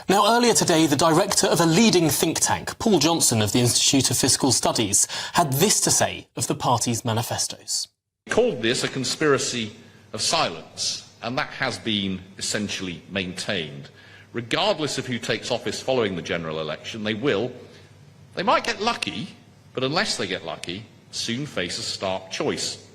Now, earlier today, the director of a leading think tank, Paul Johnson of the Institute of Fiscal Studies, had this to say of the party's manifestos. He called this a conspiracy of silence, and that has been essentially maintained. Regardless of who takes office following the general election, they might get lucky, but unless they get lucky, soon face a stark choice.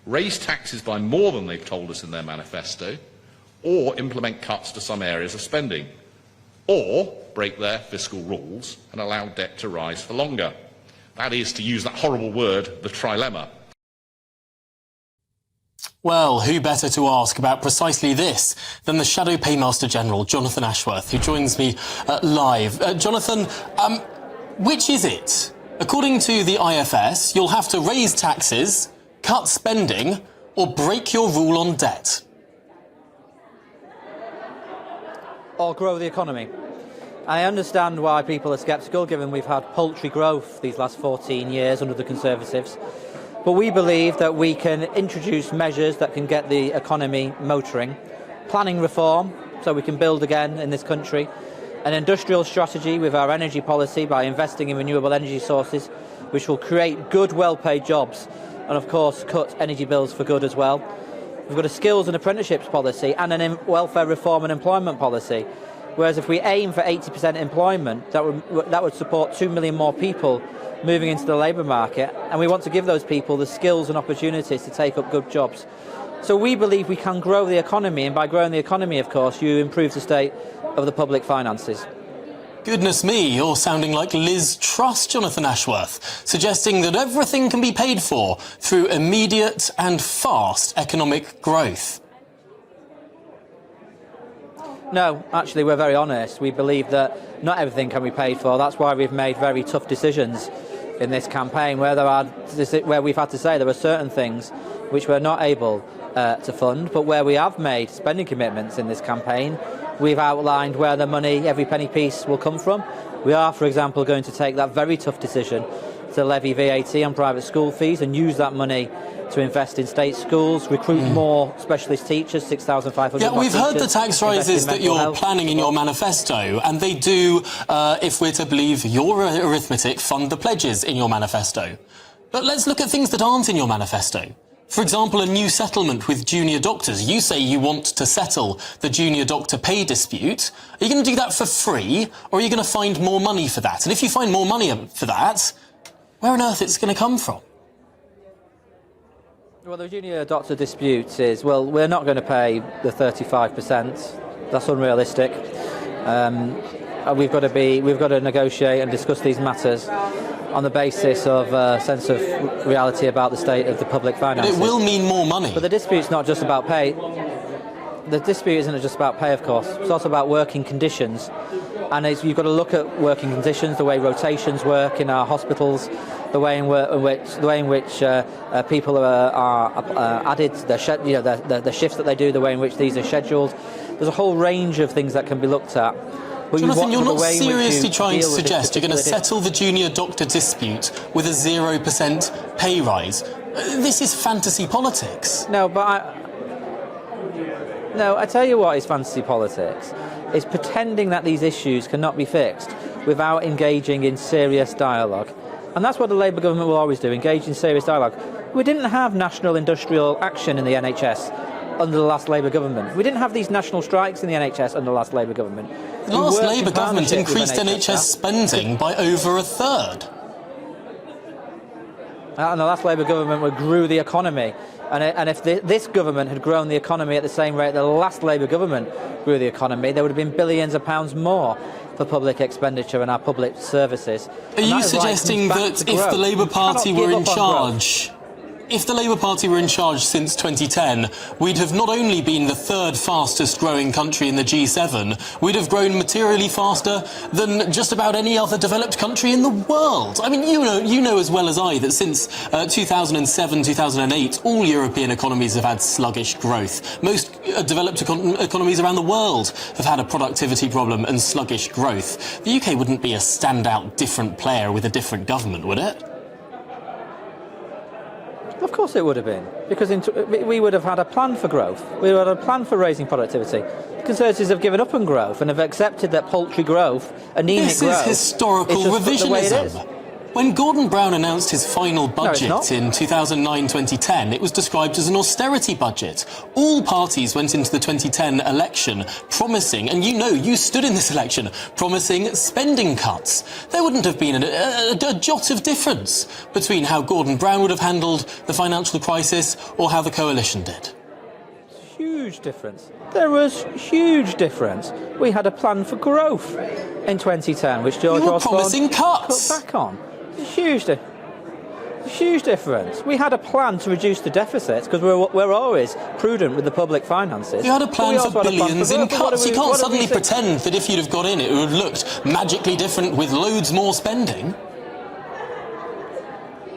Raise taxes by more than they've told us in their manifesto, or implement cuts to some areas of spending, or break their fiscal rules and allow debt to rise for longer. That is, to use that horrible word, the trilemma. Well, who better to ask about precisely this than the Shadow Paymaster General, Jonathan Ashworth, who joins me live. Jonathan, which is it? According to the IFS, you'll have to raise taxes, cut spending, or break your rule on debt. Or grow the economy. I understand why people are sceptical, given we've had paltry growth these last 14 years under the Conservatives. But we believe that we can introduce measures that can get the economy motoring. Planning reform, so we can build again in this country. An industrial strategy with our energy policy by investing in renewable energy sources, which will create good, well-paid jobs and, of course, cut energy bills for good as well. We've got a skills and apprenticeships policy and a welfare reform and employment policy. Whereas if we aim for 80% employment, that would support 2 million more people moving into the labour market, and we want to give those people the skills and opportunities to take up good jobs. So we believe we can grow the economy, and by growing the economy, of course, you improve the state of the public finances. Goodness me, you're sounding like Liz Truss, Jonathan Ashworth, suggesting that everything can be paid for through immediate and fast economic growth. No, actually, we're very honest. We believe that not everything can be paid for. That's why we've made very tough decisions in this campaign, where we've had to say there are certain things which we're not able to fund, but where we have made spending commitments in this campaign, we've outlined where the money, every penny piece, will come from. We are, for example, going to take that very tough decision to levy VAT on private school fees and use that money to invest in state schools, recruit more specialist teachers, 6,500 Yeah, we've heard the tax rises that you're planning in your manifesto, and they do, if we're to believe your arithmetic, fund the pledges in your manifesto. But let's look at things that aren't in your manifesto. For example, a new settlement with junior doctors. You say you want to settle the junior doctor pay dispute. Are you going to do that for free, or are you going to find more money for that? And if you find more money for that, where on earth it's going to come from? Well, the junior doctor dispute is, well, we're not going to pay the 35%. That's unrealistic. We've got to negotiate and discuss these matters on the basis of a sense of reality about the state of the public finances. But it will mean more money. But the dispute's not just about pay. The dispute isn't just about pay, of course. It's also about working conditions. And you've got to look at working conditions, the way rotations work in our hospitals, the way in which people are added, the shifts that they do, the way in which these are scheduled. There's a whole range of things that can be looked at. But Jonathan, you're not seriously trying to suggest you're going to settle the junior doctor dispute with a 0% pay rise. This is fantasy politics. No, but I tell you what is fantasy politics. It's pretending that these issues cannot be fixed without engaging in serious dialogue. And that's what the Labour government will always do, engage in serious dialogue. We didn't have national industrial action in the NHS under the last Labour government. We didn't have these national strikes in the NHS under the last Labour government. The last Labour government increased NHS spending by over a third. And the last Labour government grew the economy. And if this government had grown the economy at the same rate the last Labour government grew the economy, there would have been billions of pounds more for public expenditure and our public services. Are you suggesting that if the Labour Party were in charge, if the Labour Party were in charge since 2010, we'd have not only been the third fastest growing country in the G7, we'd have grown materially faster than just about any other developed country in the world? I mean, you know as well as I that since 2007, 2008, all European economies have had sluggish growth. Most developed economies around the world have had a productivity problem and sluggish growth. The UK wouldn't be a standout different player with a different government, would it? Of course it would have been, because we would have had a plan for growth. We would have had a plan for raising productivity. The Conservatives have given up on growth and have accepted that paltry growth, anemic growth, is historical is just the way it is. revisionism. When Gordon Brown announced his final budget in 2009-2010, it was described as an austerity budget. All parties went into the 2010 election promising, and you stood in this election, promising spending cuts. There wouldn't have been a jot of difference between how Gordon Brown would have handled the financial crisis or how the coalition did. Huge difference. There was huge difference. We had a plan for growth in 2010, which George Osborne promising cuts. cut back on. Huge difference. We had a plan to reduce the deficits because we're always prudent with the public finances. You had a plan for billions in cuts. You can't suddenly pretend that if you'd have got in it would have looked magically different with loads more spending.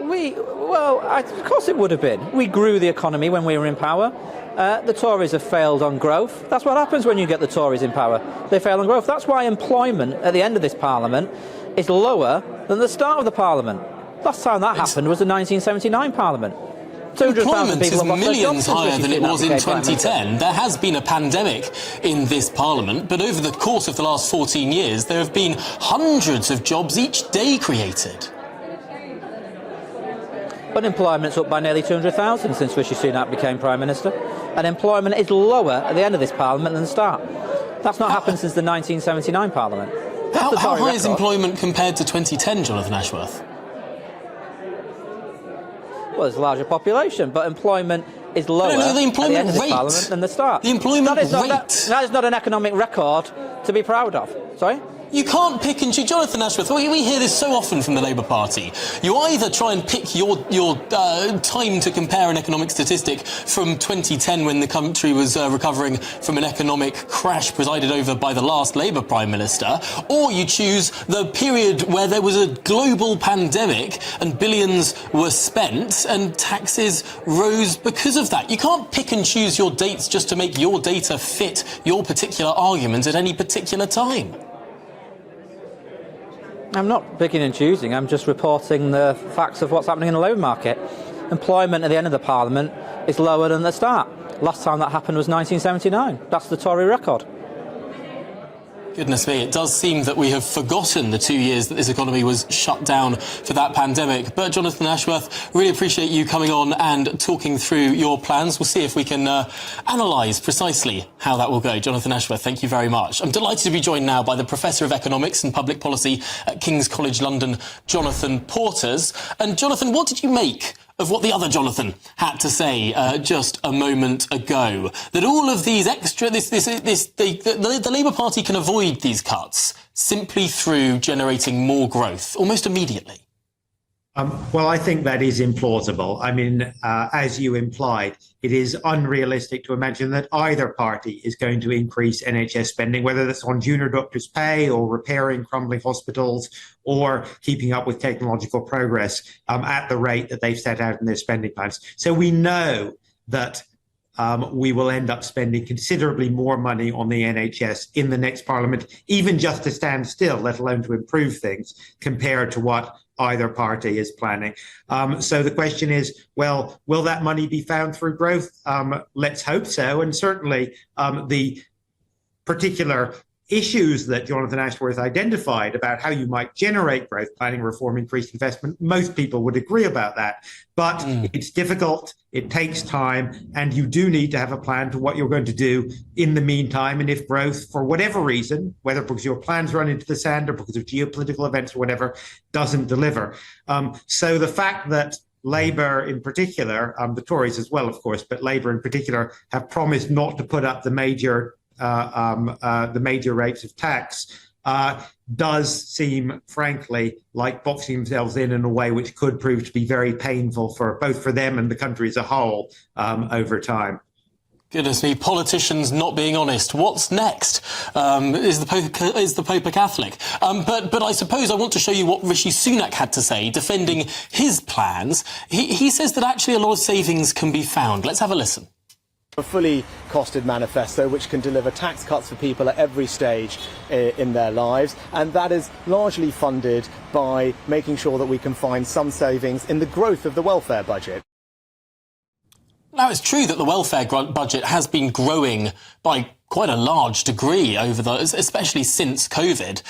Of course it would have been. We grew the economy when we were in power. The Tories have failed on growth. That's what happens when you get the Tories in power. They fail on growth. That's why employment at the end of this Parliament is lower than the start of the Parliament. Last time that happened was the 1979 Parliament. Employment is millions higher than it was in 2010. There has been a pandemic in this Parliament, but over the course of the last 14 years, there have been hundreds of jobs each day created. Unemployment's up by nearly 200,000 since Rishi Sunak became Prime Minister. And employment is lower at the end of this Parliament than the start. That's not happened since the 1979 Parliament. How high is employment compared to 2010, Jonathan Ashworth? Well, there's a larger population, but employment is lower the at the employment end of this rate. Parliament than the start. The employment rate. That is not an economic record to be proud of. Sorry? You can't pick and choose. Jonathan Ashworth, we hear this so often from the Labour Party. You either try and pick your time to compare an economic statistic from 2010 when the country was recovering from an economic crash presided over by the last Labour Prime Minister, or you choose the period where there was a global pandemic and billions were spent and taxes rose because of that. You can't pick and choose your dates just to make your data fit your particular argument at any particular time. I'm not picking and choosing, I'm just reporting the facts of what's happening in the labour market. Employment at the end of the Parliament is lower than the start. Last time that happened was 1979. That's the Tory record. Goodness me, it does seem that we have forgotten the 2 years that this economy was shut down for that pandemic. But Jonathan Ashworth, really appreciate you coming on and talking through your plans. We'll see if we can analyse precisely how that will go. Jonathan Ashworth, thank you very much. I'm delighted to be joined now by the Professor of Economics and Public Policy at King's College London, Jonathan Porters. And Jonathan, what did you make of what the other Jonathan had to say just a moment ago? That all of these extra, the Labour Party can avoid these cuts simply through generating more growth, almost immediately. Well, I think that is implausible. I mean, as you implied, it is unrealistic to imagine that either party is going to increase NHS spending, whether that's on junior doctors' pay or repairing crumbling hospitals or keeping up with technological progress at the rate that they've set out in their spending plans. So we know that we will end up spending considerably more money on the NHS in the next Parliament, even just to stand still, let alone to improve things, compared to what either party is planning. So the question is, well, will that money be found through growth? Let's hope so. And certainly the particular issues that Jonathan Ashworth identified about how you might generate growth, planning, reform, increased investment, most people would agree about that. But it's difficult, it takes time, and you do need to have a plan to what you're going to do in the meantime. And if growth, for whatever reason, whether because your plans run into the sand or because of geopolitical events or whatever, doesn't deliver. So the fact that Labour in particular, the Tories as well, of course, but Labour in particular, have promised not to put up the major rates of tax does seem, frankly, like boxing themselves in a way which could prove to be very painful for both for them and the country as a whole over time. Goodness me, politicians not being honest. What's next? Is the Pope a Catholic? But I suppose I want to show you what Rishi Sunak had to say defending his plans. He says that actually a lot of savings can be found. Let's have a listen. A fully costed manifesto which can deliver tax cuts for people at every stage in their lives, and that is largely funded by making sure that we can find some savings in the growth of the welfare budget. Now, it's true that the welfare budget has been growing by quite a large degree especially since COVID.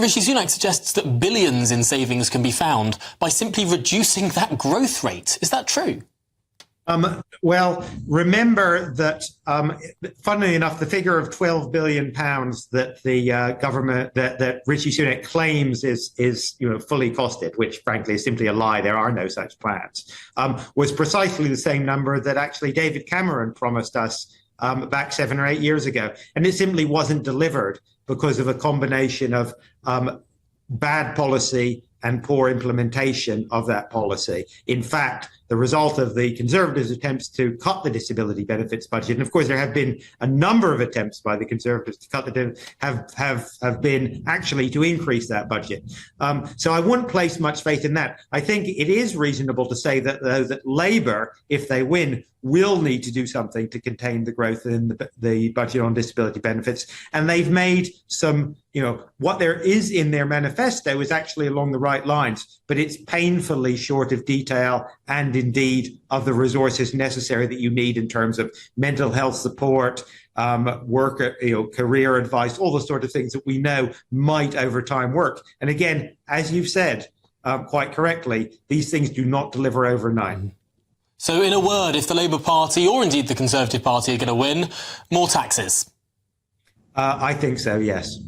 Rishi Sunak suggests that billions in savings can be found by simply reducing that growth rate. Is that true? Well, remember that, funnily enough, the figure of £12 billion that the government, that Rishi Sunak claims is fully costed, which frankly is simply a lie. There are no such plans, was precisely the same number that actually David Cameron promised us back 7 or 8 years ago. And it simply wasn't delivered because of a combination of bad policy and poor implementation of that policy. In fact, the result of the Conservatives' attempts to cut the disability benefits budget, and of course there have been a number of attempts by the Conservatives to cut have been actually to increase that budget. So I wouldn't place much faith in that. I think it is reasonable to say that Labour, if they win, will need to do something to contain the growth in the budget on disability benefits. And they've made some, what there is in their manifesto is actually along the right lines, but it's painfully short of detail and indeed of the resources necessary that you need in terms of mental health support, work, career advice, all the sort of things that we know might over time work. And again, as you've said quite correctly, these things do not deliver overnight. So in a word, if the Labour Party or indeed the Conservative Party are going to win, more taxes? I think so, yes.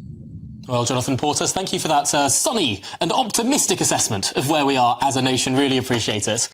Well, Jonathan Portas, thank you for that sunny and optimistic assessment of where we are as a nation. Really appreciate it.